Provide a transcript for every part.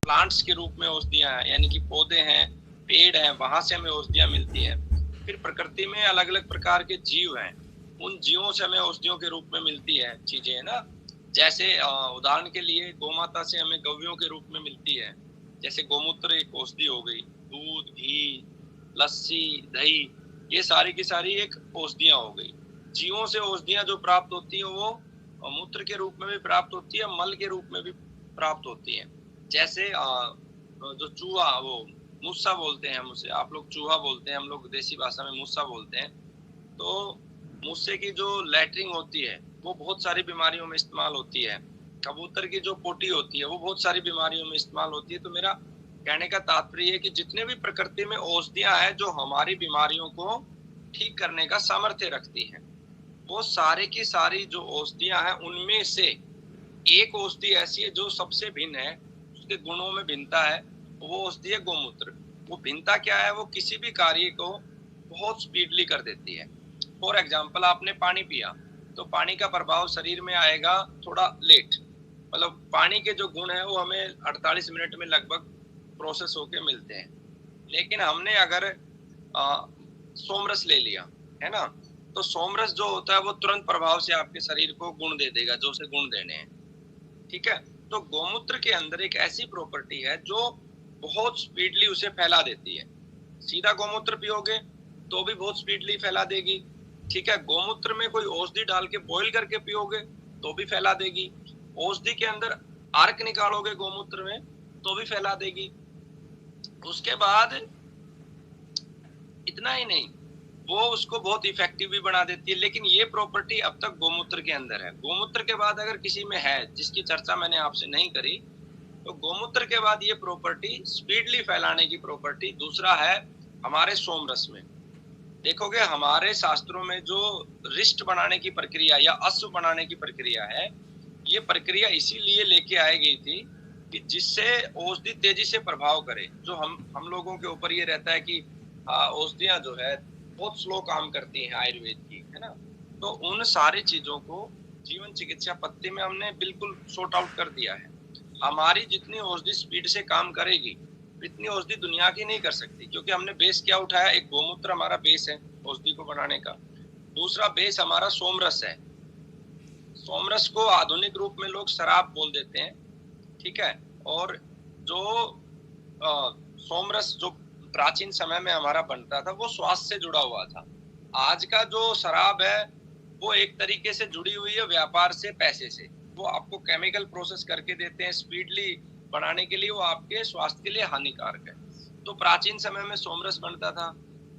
Plants के रूप में औषधियां हैं, यानी कि पौधे हैं, पेड़ हैं, वहां से हमें औषधियां मिलती हैं। फिर प्रकृति में अलग अलग प्रकार के जीव हैं, उन जीवों से हमें औषधियों के रूप में मिलती है चीजें, है ना। जैसे उदाहरण के लिए गौमाता से हमें गव्यों के रूप में मिलती है। जैसे गौमूत्र एक औषधि हो गई, दूध, घी, लस्सी, दही, ये सारी की सारी एक औषधियां हो गई। जीवों से औषधियां जो प्राप्त होती है वो मूत्र के रूप में भी प्राप्त होती है, मल के रूप में भी प्राप्त होती है। जैसे जो चूहा, वो मूसा बोलते हैं हम उसे, आप लोग चूहा बोलते हैं, हम लोग देसी भाषा में मूसा बोलते हैं। तो मूसे की जो लैट्रिन होती है वो बहुत सारी बीमारियों में इस्तेमाल होती है। कबूतर की जो पोटी होती है वो बहुत सारी बीमारियों में इस्तेमाल होती है। तो मेरा कहने का तात्पर्य है कि जितने भी प्रकृति में औषधियां हैं जो हमारी बीमारियों को ठीक करने का सामर्थ्य रखती हैं, वो सारे की सारी जो औषधियां हैं उनमें से एक औषधि ऐसी है जो सबसे भिन्न है, उसके गुणों में भिन्नता है, वो औषधि है गौमूत्र। वो भिन्नता क्या है, वो किसी भी कार्य को बहुत स्पीडली कर देती है। फॉर एग्जाम्पल, आपने पानी पिया तो पानी का प्रभाव शरीर में आएगा थोड़ा लेट, मतलब पानी के जो गुण है वो हमें 48 मिनट में लगभग प्रोसेस होके मिलते हैं। लेकिन हमने अगर सोमरस ले लिया, है ना, तो सोमरस जो होता है वो तुरंत प्रभाव से आपके शरीर को गुण दे देगा जो उसे गुण देने हैं। ठीक है, तो गौमूत्र के अंदर एक ऐसी प्रॉपर्टी है जो बहुत स्पीडली उसे फैला देती है। सीधा गौमूत्र पियोगे तो भी बहुत स्पीडली फैला देगी। ठीक है, गौमूत्र में कोई औषधि डाल के बॉईल करके पियोगे तो भी फैला देगी। औषधि के अंदर अर्क निकालोगे गौमूत्र में तो भी फैला देगी। उसके बाद इतना ही नहीं, वो उसको बहुत इफेक्टिव भी बना देती है। लेकिन ये प्रॉपर्टी अब तक गौमूत्र के अंदर है। गौमूत्र के बाद अगर किसी में है जिसकी चर्चा मैंने आपसे नहीं करी, तो गौमूत्र के बाद ये प्रॉपर्टी स्पीडली फैलाने की प्रॉपर्टी दूसरा है हमारे सोमरस में। देखोगे हमारे शास्त्रों में जो रिष्ट बनाने की प्रक्रिया या अश्व बनाने की प्रक्रिया है, ये प्रक्रिया इसीलिए लेके आई गई थी कि जिससे औषधि तेजी से प्रभाव करे। जो हम लोगों के ऊपर ये रहता है कि औषधियां जो है बहुत स्लो काम करती हैं आयुर्वेद की, है ना। तो उन सारी चीजों को जीवन चिकित्सा पत्ती में हमने बिल्कुल सॉर्ट आउट कर दिया है। हमारी जितनी औषधि स्पीड से काम करेगी इतनी औषधि दुनिया की नहीं कर सकती, क्योंकि हमने बेस क्या उठाया, एक गौमूत्र हमारा बेस है औषधि को बनाने का। दूसरा बेस हमारा सोमरस है। सोमरस को आधुनिक रूप में लोग शराब बोल देते हैं, ठीक है। और जो सोमरस जो प्राचीन समय में हमारा बनता था वो स्वास्थ्य से जुड़ा हुआ था। आज का जो शराब है वो एक तरीके से जुड़ी हुई है व्यापार से, पैसे से। वो आपको केमिकल प्रोसेस करके देते हैं स्पीडली बनाने के लिए, वो आपके स्वास्थ्य के लिए हानिकारक है। तो प्राचीन समय में सोमरस बनता था,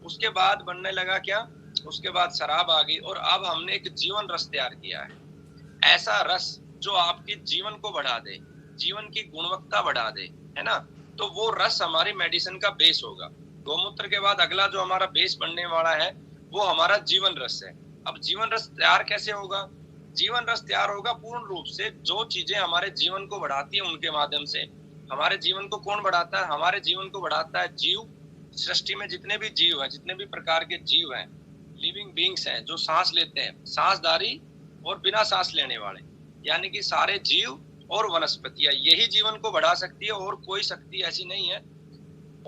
उसके बाद बनने लगा क्या, उसके बाद शराब आ गई, और अब हमने एक जीवन रस तैयार किया है। ऐसा रस जो आपके जीवन को बढ़ा दे, जीवन की गुणवत्ता बढ़ा दे, है ना। तो वो रस हमारी मेडिसिन का बेस होगा। गौमूत्र के बाद अगला जो हमारा बेस बनने वाला है वो हमारा जीवन रस है। अब जीवन रस तैयार कैसे होगा, जीवन रस तैयार होगा पूर्ण रूप से जो चीजें हमारे जीवन को बढ़ाती है उनके माध्यम से। हमारे जीवन को कौन बढ़ाता है, हमारे जीवन को बढ़ाता है जीव। सृष्टि में जितने भी जीव हैं, जितने भी प्रकार के जीव हैं, लिविंग बींग्स हैं, जो सांस लेते हैं, सांसधारी और बिना सांस लेने वाले, यानी कि सारे जीव और वनस्पतियां, यही जीवन को बढ़ा सकती है, और कोई शक्ति ऐसी नहीं है।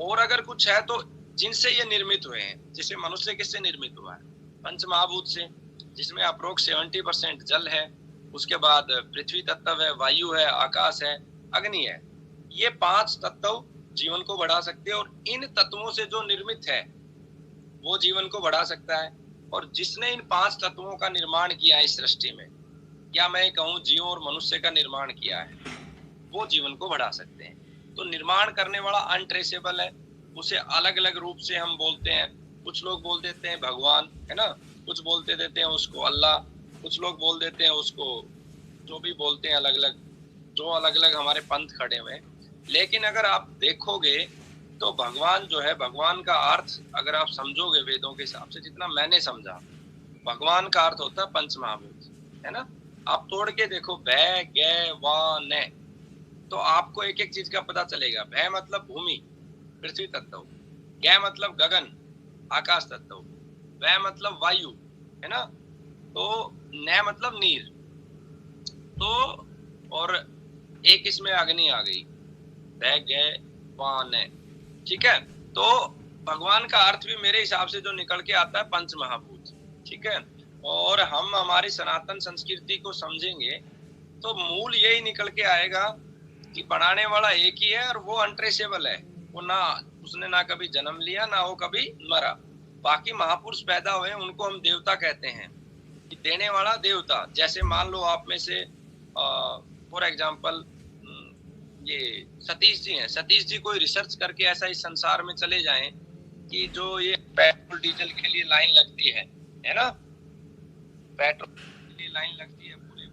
और अगर कुछ है तो जिनसे ये निर्मित हुए हैं, जैसे मनुष्य किससे निर्मित हुआ है, पंच महाभूत से, जिसमें अप्रोक्स 70% जल है। उसके बाद पृथ्वी तत्व है, वायु है, आकाश है, अग्नि है। ये 5 तत्व जीवन को बढ़ा सकते हैं, और इन तत्वों से जो निर्मित है वो जीवन को बढ़ा सकता है। और जिसने इन 5 तत्वों का निर्माण किया है इस सृष्टि में, या मैं कहूँ जीव और मनुष्य का निर्माण किया है, वो जीवन को बढ़ा सकते हैं। तो निर्माण करने वाला अनट्रेसेबल है, उसे अलग अलग रूप से हम बोलते हैं। कुछ लोग बोल देते हैं भगवान, है ना, कुछ बोलते देते हैं उसको अल्लाह, कुछ लोग बोल देते हैं उसको जो भी बोलते हैं, अलग अलग, जो अलग अलग हमारे पंथ खड़े हुए। लेकिन अगर आप देखोगे तो भगवान जो है, भगवान का अर्थ अगर आप समझोगे वेदों के हिसाब से, जितना मैंने समझा, भगवान का अर्थ होता है पंचमहाभूत, है ना। आप तोड़ के देखो, भय, गे, वा, ने, तो आपको एक एक चीज का पता चलेगा। भय मतलब भूमि, पृथ्वी तत्व, गे मतलब गगन, आकाश तत्व, वह मतलब वायु, है ना, तो न मतलब नीर, तो और एक इसमें अग्नि आ गई। भगवान है, ठीक है। तो भगवान का अर्थ भी मेरे हिसाब से जो निकल के आता है पंच महाभूत, ठीक है। और हम हमारी सनातन संस्कृति को समझेंगे तो मूल यही निकल के आएगा कि बनाने वाला एक ही है और वो अनट्रेसेबल है। वो ना उसने ना कभी जन्म लिया ना वो कभी मरा। बाकी महापुरुष पैदा हुए उनको हम देवता कहते हैं, देने वाला देवता। जैसे मान लो आप में से फॉर एग्जाम्पल ये सतीश जी हैं, सतीश जी कोई रिसर्च करके ऐसा इस संसार में चले जाएं कि जो ये पेट्रोल डीजल के लिए लाइन लगती है ना, पेट्रोल के लिए लाइन लगती है, पूरे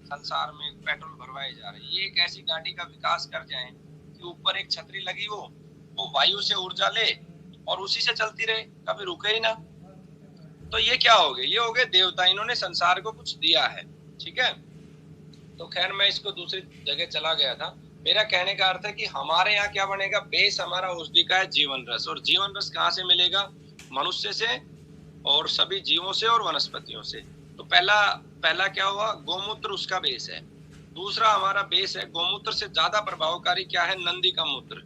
संसार में पेट्रोल भरवाए जा रहे हैं, ये एक ऐसी गाड़ी का विकास कर जाएं कि ऊपर एक छतरी लगी हो, वो वायु से ऊर्जा ले और उसी से चलती रहे, कभी रुके ही ना। तो ये क्या हो गए, ये हो गए देवता, इन्होंने संसार को कुछ दिया है, ठीक है। तो खैर मैं इसको दूसरी जगह चला गया था। मेरा कहने का अर्थ है कि हमारे यहाँ क्या बनेगा, बेस हमारा औषधि का है जीवन रस। और जीवन रस कहाँ से मिलेगा, मनुष्य से और सभी जीवों से और वनस्पतियों से। तो पहला क्या हुआ, गोमूत्र उसका बेस है। दूसरा हमारा बेस है, गोमूत्र से ज्यादा प्रभावकारी क्या है, नंदी का मूत्र,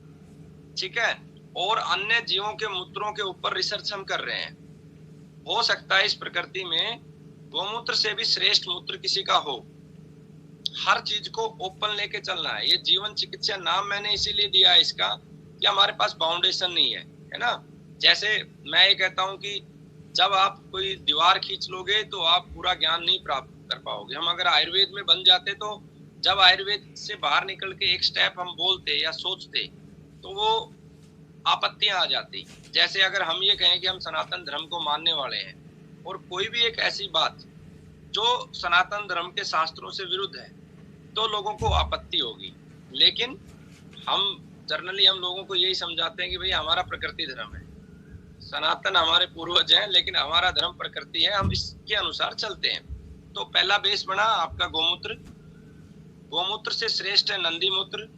ठीक है। और अन्य जीवों के मूत्रों के ऊपर रिसर्च हम कर रहे हैं। हो सकता है इस प्रकृति में गोमूत्र से भी श्रेष्ठ मूत्र किसी का हो। हर चीज को ओपन लेके चलना है। ये जीवन चिकित्सा नाम मैंने इसीलिए दिया है इसका कि हमारे पास बाउंडेशन नहीं है ना। जैसे मैं ये कहता हूँ कि जब आप कोई दीवार खींच लोगे तो आप पूरा ज्ञान नहीं प्राप्त कर पाओगे। हम अगर आयुर्वेद में बन जाते तो जब आयुर्वेद से बाहर निकल के एक स्टेप हम बोलते या सोचते तो वो आपत्तियां आ जाती। जैसे अगर हम ये कहें कि हम सनातन धर्म को मानने वाले हैं और कोई भी एक ऐसी बात जो सनातन धर्म के शास्त्रों से विरुद्ध है तो लोगों को आपत्ति होगी। लेकिन हम जनरली हम लोगों को यही समझाते हैं कि भाई हमारा प्रकृति धर्म है, सनातन हमारे पूर्वज हैं, लेकिन हमारा धर्म प्रकृति है, हम इसके अनुसार चलते हैं। तो पहला बेस बना आपका गोमूत्र। गोमूत्र से श्रेष्ठ है नंदी मूत्र,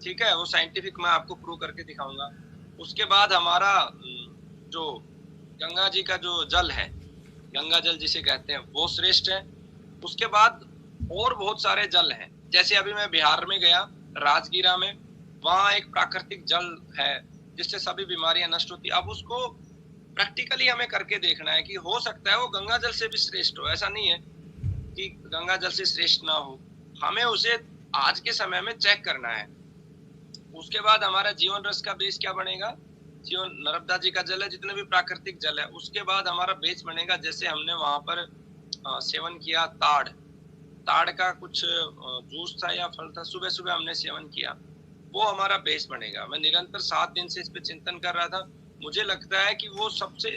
ठीक है, वो साइंटिफिक मैं आपको प्रूव करके दिखाऊंगा। उसके बाद हमारा जो गंगा जी का जो जल है, गंगा जल जिसे कहते हैं, वो श्रेष्ठ है। उसके बाद और बहुत सारे जल हैं। जैसे अभी मैं बिहार में गया, राजगीरा में, वहां एक प्राकृतिक जल है जिससे सभी बीमारियां नष्ट होती। अब उसको प्रैक्टिकली हमें करके देखना है कि हो सकता है वो गंगा जल से भी श्रेष्ठ हो। ऐसा नहीं है कि गंगा जल से श्रेष्ठ ना हो, हमें उसे आज के समय में चेक करना है। उसके बाद हमारा जीवन रस का बेस क्या बनेगा, जीवन नर्मदा जी का जल है, जितने भी प्राकृतिक जल है। उसके बाद हमारा बेस बनेगा, जैसे हमने वहां पर सेवन किया ताड़ का कुछ जूस था या फल था, सुबह सुबह हमने सेवन किया, वो हमारा बेस बनेगा। मैं निरंतर 7 दिन से इस पे चिंतन कर रहा था। मुझे लगता है कि वो सबसे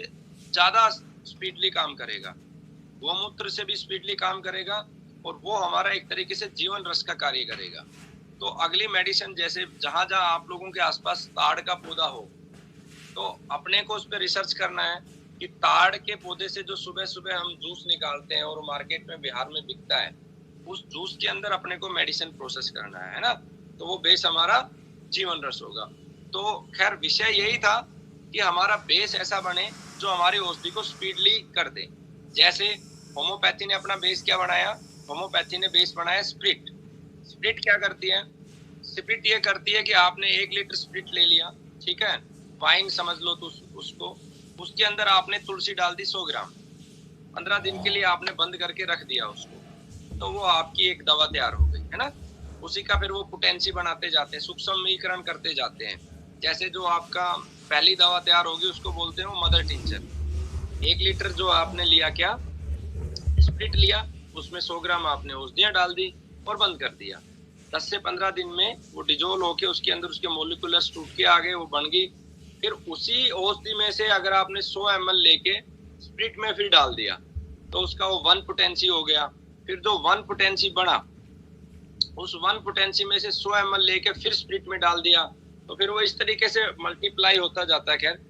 ज्यादा स्पीडली काम करेगा, गोमूत्र से भी स्पीडली काम करेगा और वो हमारा एक तरीके से जीवन रस का कार्य करेगा। तो अगली मेडिसिन, जैसे जहां जहां आप लोगों के आसपास ताड़ का पौधा हो तो अपने को उस पर रिसर्च करना है कि ताड़ के पौधे से जो सुबह सुबह हम जूस निकालते हैं और मार्केट में बिहार में बिकता है, उस जूस के अंदर अपने को मेडिसिन प्रोसेस करना है ना। तो वो बेस हमारा जीवन रस होगा। तो खैर विषय यही था कि हमारा बेस ऐसा बने जो हमारी औषधि को स्पीडली कर दे। जैसे होम्योपैथी ने अपना बेस क्या बनाया, होम्योपैथी ने बेस बनाया स्प्रिट। स्प्रिट क्या करती है, स्प्रिट ये करती है कि आपने 1 लीटर स्प्रिट ले लिया, ठीक है, वाइन समझ लो तो उसको, उसके अंदर आपने तुलसी डाल दी 100 ग्राम, 15 दिन के लिए आपने बंद करके रख दिया उसको, तो वो आपकी एक दवा तैयार हो गई, है ना। उसी का फिर वो पोटेंसी बनाते जाते हैं, सूक्ष्मीकरण करते जाते हैं। जैसे जो आपका पहली दवा तैयार होगी उसको बोलते हैं मदर टिंचर। 1 लीटर जो आपने लिया, क्या स्प्रिट लिया, उसमें 100 ग्राम आपने औषधियां डाल दी और बंद कर दिया। 10 से 15 दिन में वो डिजोल्व होके उसके अंदर उसके मोलिकुलर्स टूट के आ गए, वो बन गई। फिर उसी औषधि में से अगर आपने 100 ml लेके स्प्रिट में फिर डाल दिया तो उसका वो 1 पोटेंसी हो गया। फिर जो 1 पोटेंसी बना, उस 1 पोटेंसी में से 100 ml लेके फिर स्प्रिट में डाल दिया, तो फिर वो इस तरीके से मल्टीप्लाई होता जाता है। खैर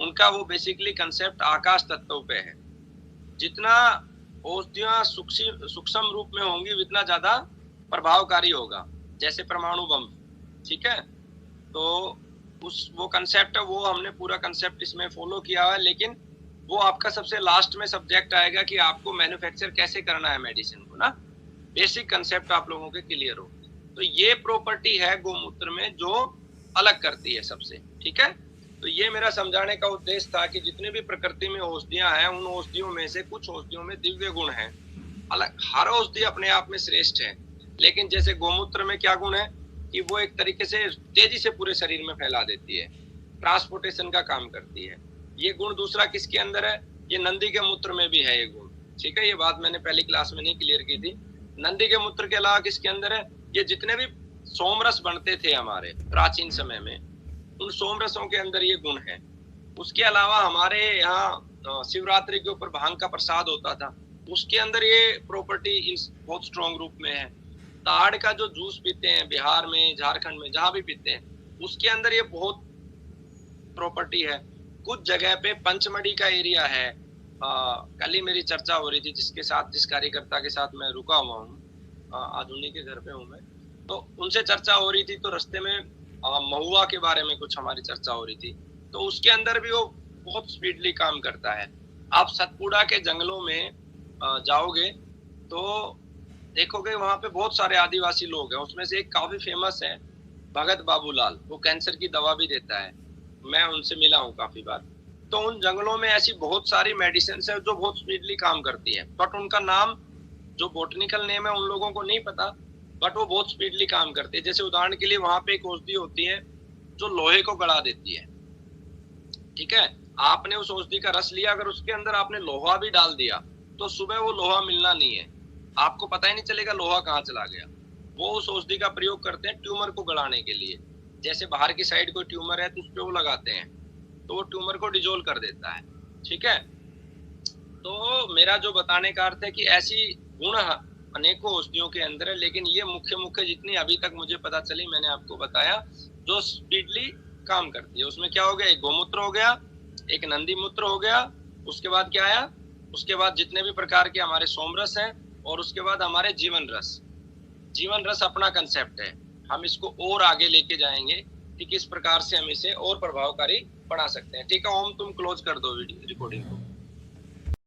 उनका वो बेसिकली कंसेप्ट आकाश तत्व पे है। जितना औषधियां सूक्ष्म रूप में होंगी उतना ज्यादा प्रभावकारी होगा, जैसे परमाणु बम, ठीक है। तो वो कंसेप्ट है, वो हमने पूरा कंसेप्ट इसमें फॉलो किया है। लेकिन वो आपका सबसे लास्ट में सब्जेक्ट आएगा कि आपको मैन्युफैक्चर कैसे करना है मेडिसिन को ना। बेसिक कंसेप्ट आप लोगों के क्लियर हो। तो ये प्रॉपर्टी है गोमूत्र में जो अलग करती है सबसे, ठीक है। तो ये मेरा समझाने का उद्देश्य था कि जितने भी प्रकृति में औषधियां हैं, उन औषधियों में से कुछ औषधियों में दिव्य गुण हैं। अलग हर औषधि अपने आप में श्रेष्ठ है, लेकिन जैसे गोमूत्र में क्या गुण है कि वो एक तरीके से तेजी से पूरे शरीर में फैला देती है, ट्रांसपोर्टेशन का काम करती है। ये गुण दूसरा किसके अंदर है, ये नंदी के मूत्र में भी है ये गुण, ठीक है। ये बात मैंने पहली क्लास में नहीं क्लियर की थी। नंदी के मूत्र के अलावा किसके अंदर है, ये जितने भी सोमरस बनते थे हमारे प्राचीन समय में, उन सोमरसों के अंदर ये गुण है। उसके अलावा हमारे यहाँ शिवरात्रि के ऊपर भांग का प्रसाद होता था, उसके अंदर ये प्रॉपर्टी बहुत स्ट्रॉन्ग रूप में है। ताड़ का जो जूस पीते हैं बिहार में, झारखंड में, जहां भी पीते हैं, उसके अंदर ये बहुत प्रॉपर्टी है। कुछ जगह पे पंचमढ़ी का एरिया है, कल ही मेरी चर्चा हो रही थी जिस कार्यकर्ता के साथ मैं रुका हुआ हूँ, आज उन्हीं के घर पे हूँ मैं, तो उनसे चर्चा हो रही थी। तो रास्ते में महुआ के बारे में कुछ हमारी चर्चा हो रही थी, तो उसके अंदर भी वो बहुत स्पीडली काम करता है। आप सतपुड़ा के जंगलों में जाओगे तो देखोगे वहां पे बहुत सारे आदिवासी लोग हैं। उसमें से एक काफी फेमस है भगत बाबूलाल, वो कैंसर की दवा भी देता है, मैं उनसे मिला हूँ काफी बार। तो उन जंगलों में ऐसी बहुत सारी मेडिसिन है जो बहुत स्पीडली काम करती है, बट उनका नाम जो बोटनिकल नेम है उन लोगों को नहीं पता, बट वो बहुत स्पीडली काम करती है। जैसे उदाहरण के लिए वहां पे एक औषधि होती है जो लोहे को गला देती है, ठीक है। आपने उस औषधि का रस लिया, अगर उसके अंदर आपने लोहा भी डाल दिया तो सुबह वो लोहा मिलना नहीं है, आपको पता ही नहीं चलेगा लोहा कहाँ चला गया। वो उस औषधि का प्रयोग करते हैं ट्यूमर को गलाने के लिए। जैसे बाहर की साइड कोई ट्यूमर है तो उस पर वो लगाते हैं, तो वो ट्यूमर को डिजोल्व कर देता है, ठीक है। तो मेरा जो बताने का अर्थ है कि ऐसी गुण अनेकों औषधियों के अंदर है, लेकिन ये मुख्य जितनी अभी तक मुझे पता चली मैंने आपको बताया, जो स्पीडली काम करती है। उसमें क्या हो गया, एक गोमूत्र हो गया, एक नंदी मूत्र हो गया, उसके बाद क्या आया, उसके बाद जितने भी प्रकार के हमारे सोमरस हैं, और उसके बाद हमारे जीवन रस अपना कंसेप्ट है। हम इसको और आगे लेके जाएंगे कि किस प्रकार से हम इसे और प्रभावकारी बना सकते हैं, ठीक है। ओम तुम क्लोज कर दो वीडियो रिकॉर्डिंग को।